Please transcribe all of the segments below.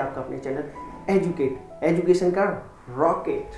आपका अपने channel educate, education का रॉकेट।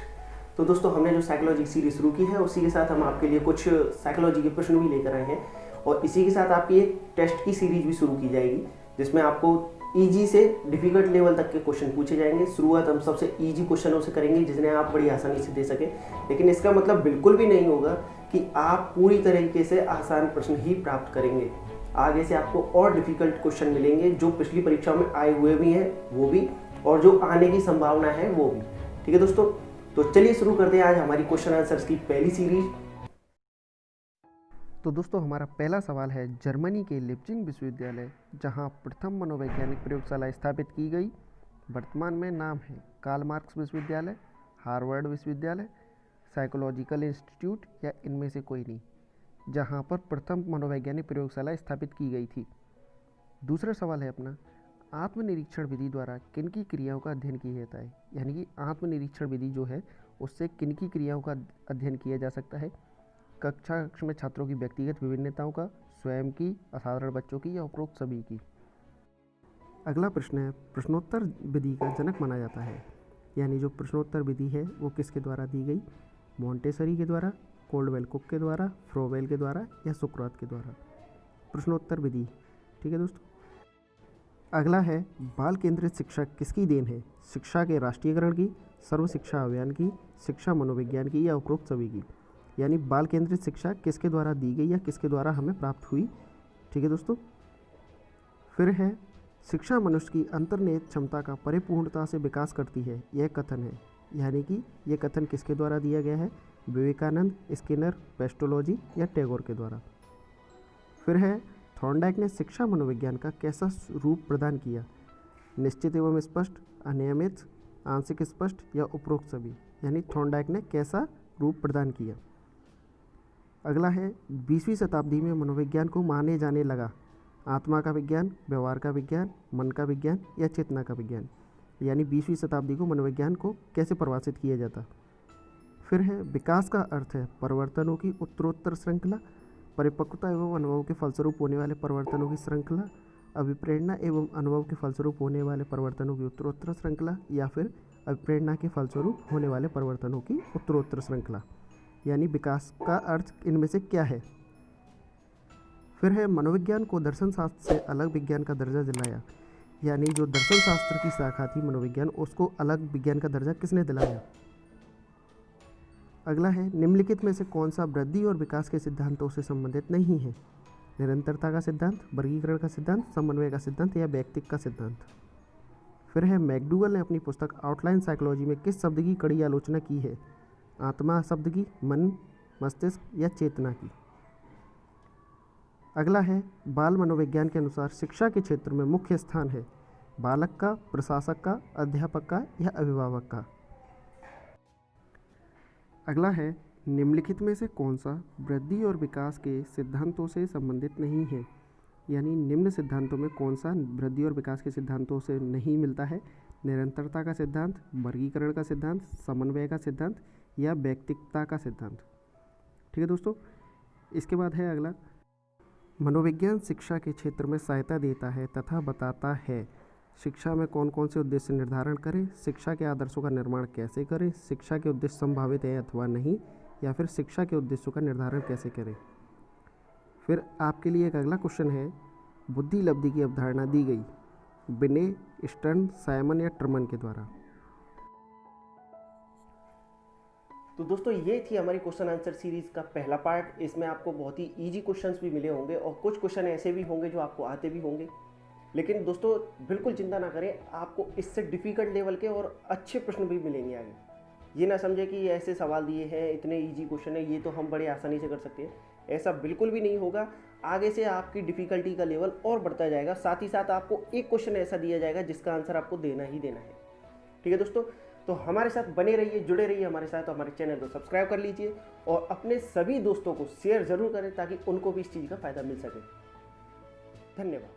तो दोस्तों हमने जो साइकोलॉजी सीरीज शुरू की है उसी के साथ हम आपके लिए कुछ साइकोलॉजी के प्रश्न भी लेकर आए हैं और इसी के साथ आपकी एक टेस्ट की सीरीज भी शुरू की जाएगी जिसमें आपको इजी से डिफिकल्ट लेवल तक के क्वेश्चन पूछे जाएंगे। शुरुआत हम सबसे इजी क्वेश्चनों से करेंगे जिन्हें आप बड़ी आसानी से दे सकें, लेकिन इसका मतलब बिल्कुल भी नहीं होगा कि आप पूरी तरीके से आसान प्रश्न ही प्राप्त करेंगे। आगे से आपको और डिफिकल्ट क्वेश्चन मिलेंगे जो पिछली परीक्षाओं में आए हुए भी हैं वो भी, और जो आने की संभावना है वो भी। ठीक है दोस्तों, तो चलिए शुरू करते हैं आज हमारी क्वेश्चन आंसर्स की पहली सीरीज। तो दोस्तों हमारा पहला सवाल है, जर्मनी के लिप्जिंग विश्वविद्यालय जहां प्रथम मनोवैज्ञानिक प्रयोगशाला स्थापित की गई वर्तमान में नाम है कार्ल मार्क्स विश्वविद्यालय, हार्वर्ड विश्वविद्यालय, साइकोलॉजिकल इंस्टीट्यूट या इनमें से कोई नहीं, जहां पर प्रथम मनोवैज्ञानिक प्रयोगशाला स्थापित की गई थी। दूसरा सवाल है अपना, आत्मनिरीक्षण विधि द्वारा किन की क्रियाओं का अध्ययन किया जाता है, यानी कि आत्मनिरीक्षण विधि जो है उससे किन की क्रियाओं का अध्ययन किया जा सकता है। कक्षा में छात्रों की व्यक्तिगत विभिन्नताओं का, स्वयं की, असाधारण बच्चों की या उपरोक्त सभी की। अगला प्रश्न है, प्रश्नोत्तर विधि का जनक माना जाता है, यानी जो प्रश्नोत्तर विधि है वो किसके द्वारा दी गई, मॉन्टेसरी के द्वारा, कोल्डवेल कुक के द्वारा, फ्रोवेल के द्वारा या सुकरात के द्वारा। प्रश्नोत्तर विधि। ठीक है दोस्तों, अगला है, बाल केंद्रित शिक्षा किसकी देन है, शिक्षा के राष्ट्रीयकरण की, सर्व शिक्षा अभियान की, शिक्षा मनोविज्ञान की या उपरोक्त सभी की। यानी बाल केंद्रित शिक्षा किसके द्वारा दी गई या किसके द्वारा हमें प्राप्त हुई। ठीक है दोस्तों, फिर है, शिक्षा मनुष्य की अंतर्निहित क्षमता का परिपूर्णता से विकास करती है, यह कथन है, यानी कि यह कथन किसके द्वारा दिया गया है, विवेकानंद, स्किनर, पेस्टोलॉजी या टैगोर के द्वारा। फिर है, थॉर्नडाइक ने शिक्षा मनोविज्ञान का कैसा रूप प्रदान किया, निश्चित एवं स्पष्ट, अनियमित, आंशिक स्पष्ट या उपरोक्त सभी। यानी थॉर्नडाइक ने कैसा रूप प्रदान किया। अगला है, 20वीं शताब्दी में मनोविज्ञान को माने जाने लगा आत्मा का विज्ञान, व्यवहार का विज्ञान, मन का विज्ञान या चेतना का विज्ञान। यानी 20वीं शताब्दी को मनोविज्ञान को कैसे परिभाषित किया जाता। फिर है, विकास का अर्थ है परिवर्तनों की उत्तरोत्तर श्रृंखला, परिपक्वता एवं अनुभव के फलस्वरूप होने वाले परिवर्तनों की श्रृंखला, अभिप्रेरणा एवं अनुभव के फलस्वरूप होने वाले परिवर्तनों की उत्तरोत्तर श्रृंखला या फिर अभिप्रेरणा के फलस्वरूप होने वाले परिवर्तनों की उत्तरोत्तर श्रृंखला। यानी विकास का अर्थ इनमें से क्या है। फिर है, मनोविज्ञान को दर्शन शास्त्र से अलग विज्ञान का दर्जा दिलाया, यानी जो दर्शन शास्त्र की शाखा थी मनोविज्ञान उसको अलग विज्ञान का दर्जा किसने दिलाया। अगला है, निम्नलिखित में से कौन सा वृद्धि और विकास के सिद्धांतों से संबंधित नहीं है, निरंतरता का सिद्धांत, वर्गीकरण का सिद्धांत, समन्वय का सिद्धांत या व्यक्तिक का सिद्धांत। फिर है, मैकडूगल ने अपनी पुस्तक आउटलाइन साइकोलॉजी में किस शब्द की कड़ी आलोचना की है, आत्मा शब्द की, मन, मस्तिष्क या चेतना की। अगला है, बाल मनोविज्ञान के अनुसार शिक्षा के क्षेत्र में मुख्य स्थान है बालक का, प्रशासक का, अध्यापक का या अभिभावक का। अगला है, निम्नलिखित में से कौन सा वृद्धि और विकास के सिद्धांतों से संबंधित नहीं है, यानी निम्न सिद्धांतों में कौन सा वृद्धि और विकास के सिद्धांतों से नहीं मिलता है, निरंतरता का सिद्धांत, वर्गीकरण का सिद्धांत, समन्वय का सिद्धांत या व्यक्तिकता का सिद्धांत। ठीक है दोस्तों, इसके बाद है अगला, मनोविज्ञान शिक्षा के क्षेत्र में सहायता देता है तथा बताता है शिक्षा में कौन कौन से उद्देश्य निर्धारण करें, शिक्षा के आदर्शों का निर्माण कैसे करें, शिक्षा के उद्देश्य संभावित है अथवा नहीं, या फिर शिक्षा के उद्देश्यों का निर्धारण कैसे करें। फिर आपके लिए एक अगला क्वेश्चन है, बुद्धि लब्धि की अवधारणा दी गई बिने, स्टर्न, साइमन या टर्मन के द्वारा। तो दोस्तों ये थी हमारी क्वेश्चन आंसर सीरीज का पहला पार्ट। इसमें आपको बहुत ही इजी क्वेश्चंस भी मिले होंगे और कुछ क्वेश्चन ऐसे भी होंगे जो आपको आते भी होंगे, लेकिन दोस्तों बिल्कुल चिंता ना करें, आपको इससे डिफिकल्ट लेवल के और अच्छे प्रश्न भी मिलेंगे आगे। ये ना समझे कि ये ऐसे सवाल दिए हैं, इतने इजी क्वेश्चन है, ये तो हम बड़े आसानी से कर सकते हैं, ऐसा बिल्कुल भी नहीं होगा। आगे से आपकी डिफिकल्टी का लेवल और बढ़ता जाएगा, साथ ही साथ आपको एक क्वेश्चन ऐसा दिया जाएगा जिसका आंसर आपको देना ही देना है। ठीक है दोस्तों, तो हमारे साथ बने रहिए, जुड़े रहिए हमारे साथ, हमारे चैनल को सब्सक्राइब कर लीजिए और अपने सभी दोस्तों को शेयर ज़रूर करें ताकि उनको भी इस चीज़ का फ़ायदा मिल सके। धन्यवाद।